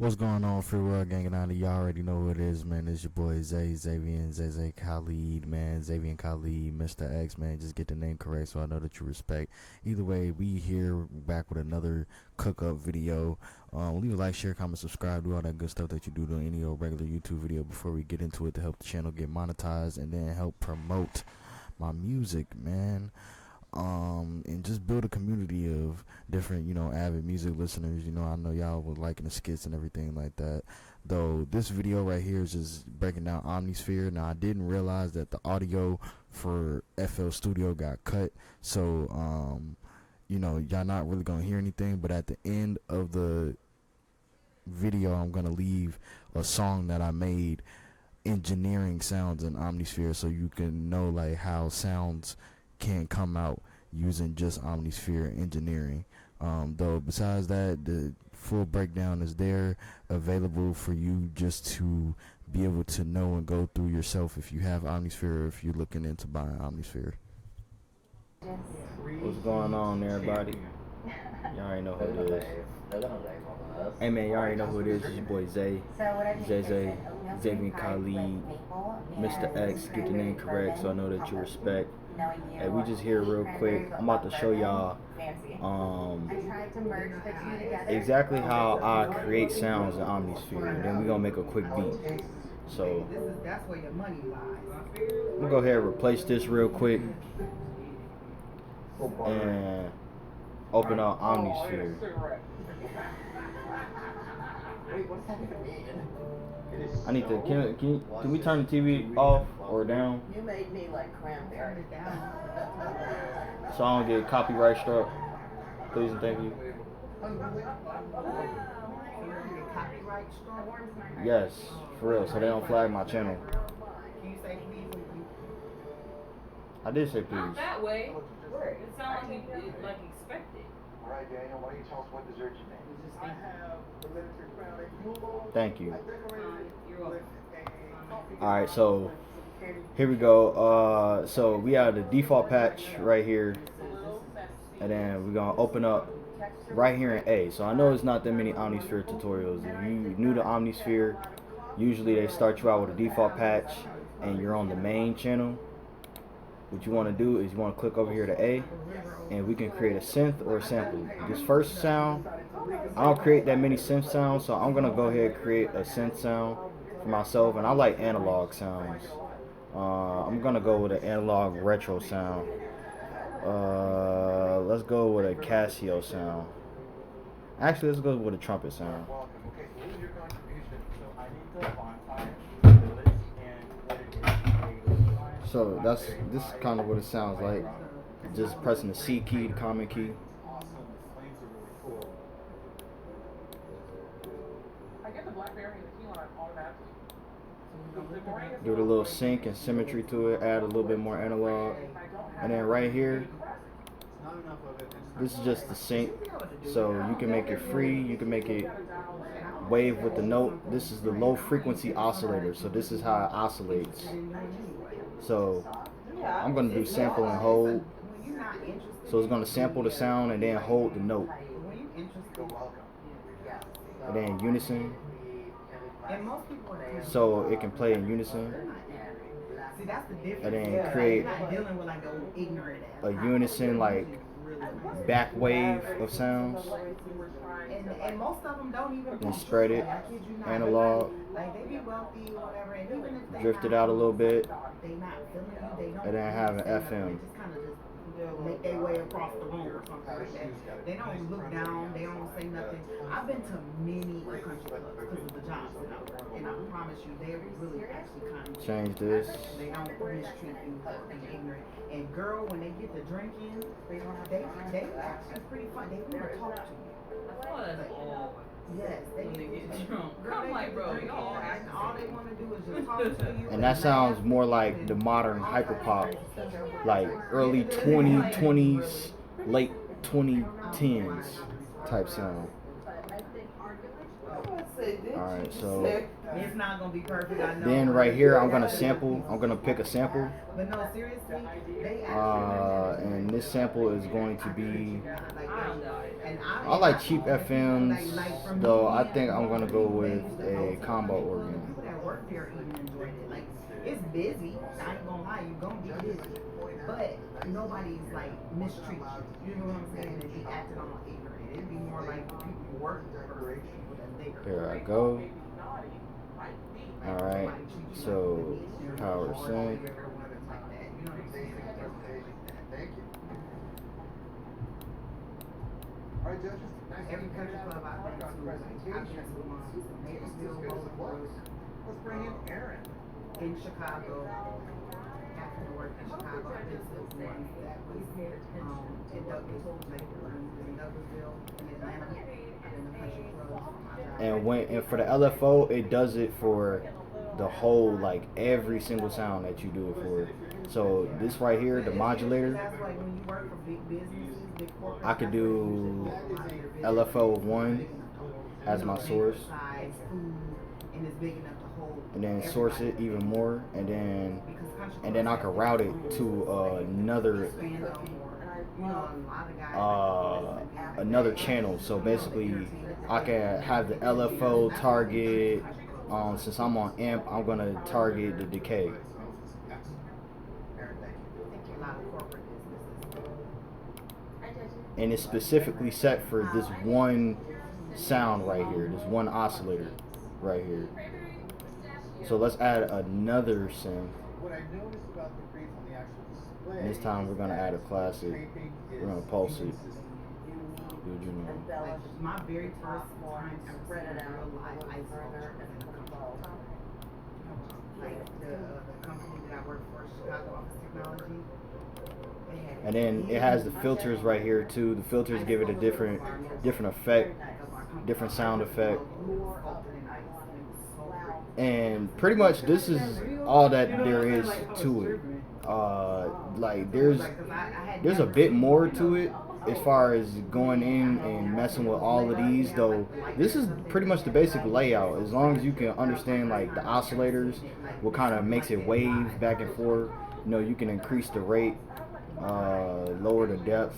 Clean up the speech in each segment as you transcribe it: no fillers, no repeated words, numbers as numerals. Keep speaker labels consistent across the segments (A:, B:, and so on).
A: What's going on, Free World Gang? And y'all already know who it is, man. It's your boy Xavier Khalid, man. Xavier Khalid, Mr. X, man. Just get the name correct so I know that you respect. Either way, we here back with another cook-up video. Leave a like, share, comment, subscribe, do all that good stuff that you do to any old regular YouTube video before we get into it to help the channel get monetized and then help promote my music, man. And just build a community of different, avid music listeners. I know y'all were liking the skits and everything like that. Though this video right here is just breaking down Omnisphere. Now, I didn't realize that the audio for FL Studio got cut. So, y'all not really going to hear anything. But at the end of the video, I'm going to leave a song that I made engineering sounds in Omnisphere so you can know, like, how sounds can come out using just Omnisphere engineering. Though besides that, the full breakdown is there available for you just to be able to know and go through yourself if you have Omnisphere or if you're looking into buying Omnisphere.
B: What's going on, everybody? Y'all already know who it is. Hey man, y'all already know who it is. It's your boy Zay, Xavier Khalid, Mr. X. Get the name correct so I know that you respect. Hey, we just here real quick. I'm about to show y'all exactly how I create sounds in Omnisphere. And then we're gonna make a quick beat. So I'm gonna go ahead and replace this real quick and open up Omnisphere. I need to. Can we turn the TV off or down?
C: You made me like cranberry.
B: So I don't get copyright struck. Please and thank you. Yes, for real. So they don't flag my channel. I did say please.
D: Not that way. It sounds like you expected.
E: Alright, Daniel, why don't you tell us what dessert you made? I have the miniature crown.
B: Thank you.
D: You're welcome.
B: Alright, so here we go. So we have the default patch right here. And then we're gonna open up right here in A. So I know it's not that many Omnisphere tutorials. If you new to Omnisphere, usually they start you out with a default patch and you're on the main channel. What you want to do is you want to click over here to A, and we can create a synth or a sample. This first sound, I don't create that many synth sounds, so I'm gonna go ahead and create a synth sound for myself, and I like analog sounds. I'm gonna go with an analog retro sound. Let's go with a Casio sound. Actually, let's go with a trumpet sound.
E: Okay, what was your contribution? So I need the bonfire, village, and
B: So this is kind of what it sounds like. Just pressing the C key, the common key.
E: awesome. The flames are really cool. I get the blackberry and the key lime automatically.
B: Give it a little sync and symmetry to it. Add a little bit more analog. And then right here, this is just the sync. So you can make it free. You can make it wave with the note. This is the low frequency oscillator. So this is how it oscillates. So I'm going to do sample and hold. So it's going to sample the sound and then hold the note. And then unison. So it can play in unison. And then create a unison like back wave of sounds.
C: And most of them don't even
B: Then spread it analog.
C: like they be wealthy or whatever, and even if they
B: Drift it out a little bit.
C: they not feeling you, they don't
B: And then have an
C: say nothing,
B: FM.
C: they just kind of just make their way across the room or something like that. They don't look down, they don't say nothing. I've been to many country clubs because of the jobs that I work, and I promise you, they're really actually kind of
B: Change this.
C: They don't mistreat you for being ignorant. And girl, when they get the drink in, they actually pretty fun. They want to talk to you.
D: I thought that's all
C: Yes, they
D: when they get drunk.
C: Girl,
D: I'm
C: they
D: like,
C: get
D: bro,
C: the drink
D: y'all
C: in,
D: acting
C: and all they want to do is just talk to you.
B: And that sounds more like the modern hyperpop, like early 2020s, late 2010s type sound.
C: Let's see.
B: Alright, so
C: It's not gonna be perfect, I know.
B: then right here I'm gonna sample. I'm gonna pick a sample.
C: But no, seriously, they
B: And this sample is going to be.
C: and
B: I like cheap FMs, though. I think I'm gonna go with a combo organ.
C: People that work there even enjoyed it. Like, it's busy. I ain't gonna lie, you gonna be busy. But nobody's like mistreat you. You know what I'm saying? And be acting all ignorant. It'd be more like the people who work there versus people that they
B: Here I go. Alright, so power sync.
E: Alright, judges.
C: Every country club I've been to, I've been to one. Maplesville, Bolingbrook,
E: Let's bring in Aaron.
C: in Chicago. After the work in Chicago, I've been to one that was in Douglasville, in Atlanta. I've been to country clubs.
B: And for the LFO, it does it for the whole, like every single sound that you do it for. So this right here, the modulator,
C: That's like when you work for big businesses, big corporations.
B: I could do LFO 1 as my source,
C: Size, food, and it's big enough to hold
B: and then source it
C: everybody.
B: even more, and
C: Because country
B: then I
C: clubs
B: could route it to another
C: expand on more. You know, a lot of guys
B: another channel. So basically, I can have the LFO target. Since I'm on amp, I'm gonna target the decay.
C: a lot of corporate businesses.
B: And it's specifically set for this one sound right here, this one oscillator right here. So let's add another synth.
E: What I noticed about the grades on the actual display.
B: And this time we're gonna add a classic. We're gonna pulse it. Dude, you know.
C: Like my very first time ever seeing a real live ice sculpture was in a company. Like the company that I worked for, Chicago Office Technology. They had
B: And then it has the filters right here too. The filters give it a different effect, different sound effect. And pretty much this is all that there is to it. Like there's a bit more to it as far as going in and messing with all of these, though. This is pretty much the basic layout. As long as you can understand like the oscillators, what kind of makes it wave back and forth. You know, you can increase the rate, lower the depth.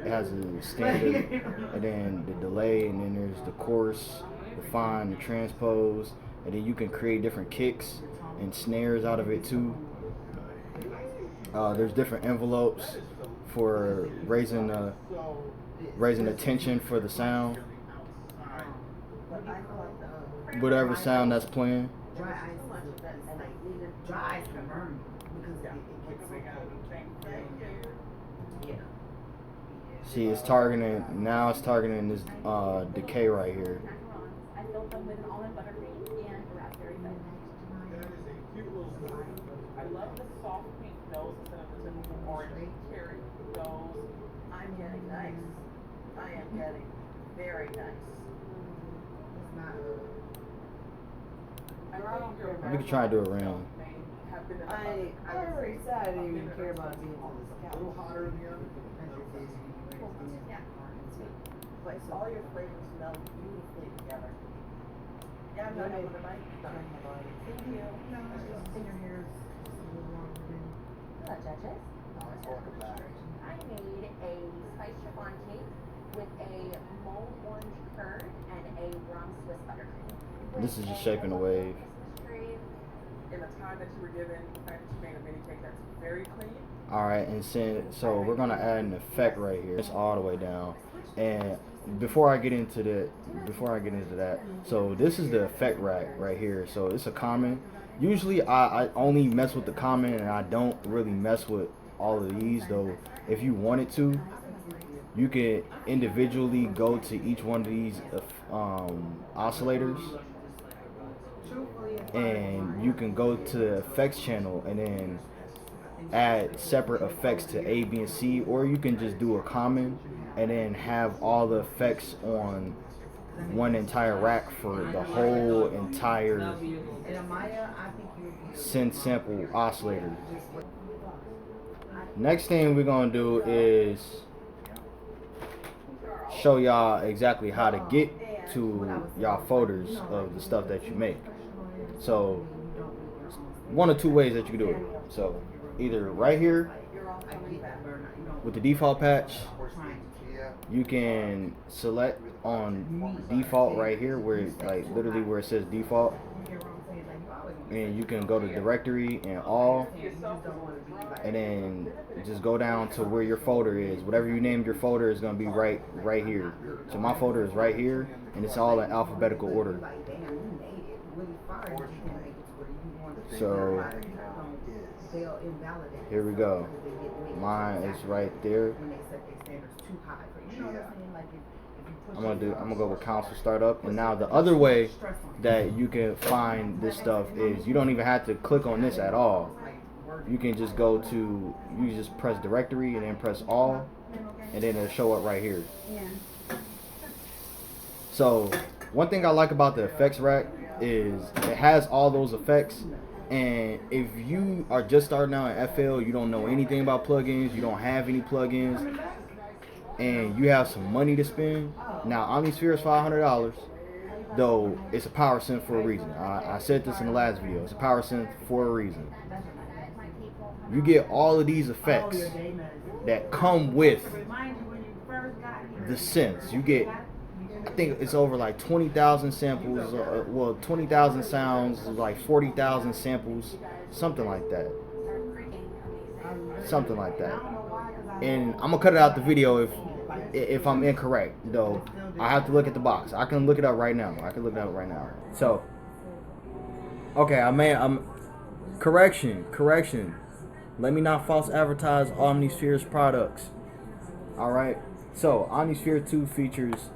B: It has a standard, and then the delay, and then there's the coarse, the fine, the transpose, and then you can create different kicks and snares out of it too. There's different envelopes for raising the tension for the sound, whatever sound that's playing.
C: dry ice is like dry ice can burn you because it gets so cold.
B: See, it's targeting now. It's targeting this decay right here.
F: I filled them with an almond buttercream and raspberry fudge.
E: That is a cute little story.
G: I love the soft pink nose instead of the typical orange cherry nose.
H: I'm getting nice. I am getting very nice.
C: It's not
B: We could try to do a round.
H: I already said I didn't even care about being on this
E: A
H: couch.
E: little hotter in the oven.
H: But all your flavors smell beautifully together. Yeah, I'm not able to bite. Thank you.
C: your hair is just a little longer than
F: Hello, judges.
E: Welcome back.
F: I made a spiced chiffon cake with a mulled orange curd and a rum Swiss buttercream.
B: This is just shaping the wave.
F: Christmas tree.
G: In the time that you were given, the fact that you made a mini cake that's very clean.
B: Alright, and so we're gonna add an effect right here. It's all the way down. And before I get into that, so this is the effect rack right here. So it's a common. Usually I only mess with the common, and I don't really mess with all of these, though. If you wanted to, you can individually go to each one of these oscillators, and you can go to the effects channel and then add separate effects to A, B, and C, or you can just do a common and then have all the effects on one entire rack for the whole entire
C: and Amaya, I think you would be
B: synth sample oscillator. Next thing we're gonna do is show y'all exactly how to get to y'all folders of the stuff that you make. So one of two ways that you can do it. So either right here with the default patch, you can select on default right here where like literally where it says default, and you can go to directory and all, and then just go down to where your folder is. Whatever you named your folder is going to be right here. So my folder is right here, and it's all in alphabetical order. So here we go. Mine is right there. I'm gonna go with console startup. And now the other way that you can find this stuff is you don't even have to click on this at all. You can just go to, you just press directory and then press all, and then it'll show up right here. So one thing I like about the effects rack is it has all those effects. And if you are just starting out in FL, you don't know anything about plugins, you don't have any plugins, and you have some money to spend. Now Omnisphere is $500, though it's a power synth for a reason. I said this in the last video. It's a power synth for a reason. You get all of these effects that come with the synths. You get, I think it's over like 20,000 samples, well 20,000 sounds, like 40,000 samples, something like that. Something like that. And I'm gonna cut it out the video if I'm incorrect, though. I have to look at the box. I can look it up right now. So, okay, I'm correction. Let me not false advertise Omnisphere's products. All right. So Omnisphere 2 features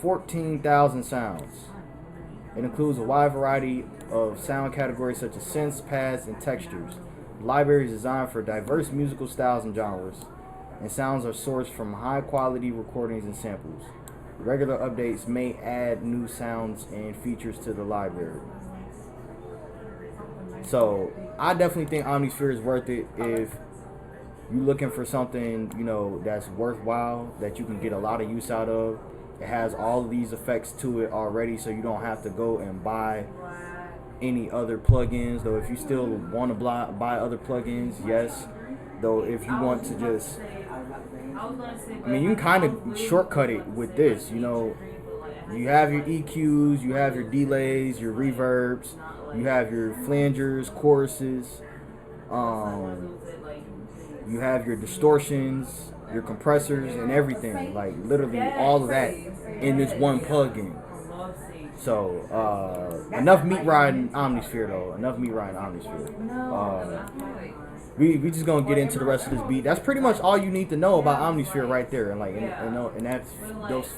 B: 14,000 sounds. It includes a wide variety of sound categories such as synths, pads, and textures. The library is designed for diverse musical styles and genres, and sounds are sourced from high-quality recordings and samples. Regular updates may add new sounds and features to the library. So I definitely think Omnisphere is worth it if you're looking for something, you know, that's worthwhile, that you can get a lot of use out of. It has all of these effects to it already, so you don't have to go and buy any other plugins. Though if you still want to buy other plugins, yes. Though if you want to just, I mean, you can kind of shortcut it with this. You know, you have your EQs, you have your delays, your reverbs, you have your flangers, choruses, you have your distortions, your compressors, and everything. Like literally all of that in this one plugin. So enough meat riding Omnisphere though. We just gonna get into the rest of this beat. That's pretty much all you need to know about Omnisphere right there, and like and that's those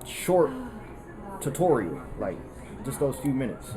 B: short tutorial, like just those few minutes.